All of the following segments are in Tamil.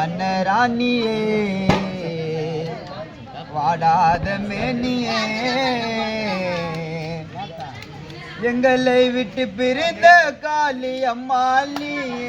அன்பான ராணியே வாடாத மேனியே எங்களை விட்டு பிரிந்த காளி அம்மாளியே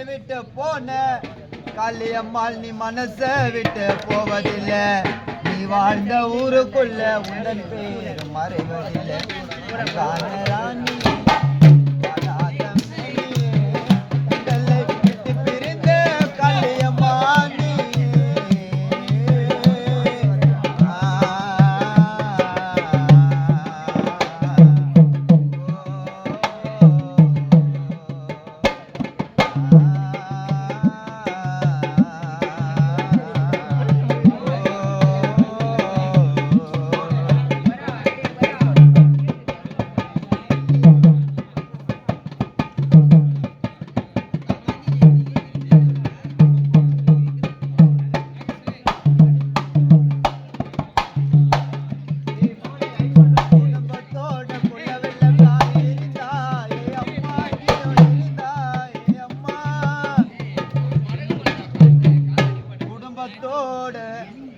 விட்டு போன காளியம்மாள் நீ மனச விட்டு போவதில்லை நீ வாழ்ந்த ஊருக்குள்ள உந்தன் பேர் மறைவதில்லை ராணி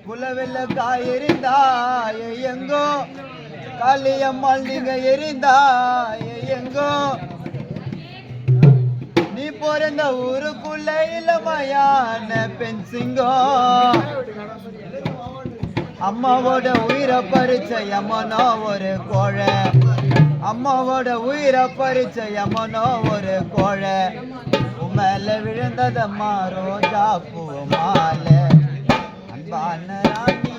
குலவெல்ல காயிருந்தாய் எங்கோ காளியம்மாள் நீங்க எரிந்தாய் எங்கோ நீ பிறந்த ஊருக்குள்ள இளமையான பெண் சிங்கம் அம்மாவோட உயிரை பறிச்ச அம்மனோ ஒரு கோழை அம்மாவோட உயிரை பறிச்ச அம்மனோ ஒரு கோழை மேல விழுந்ததம்மா ரோஜா பூ மாலை அன்பான ராணி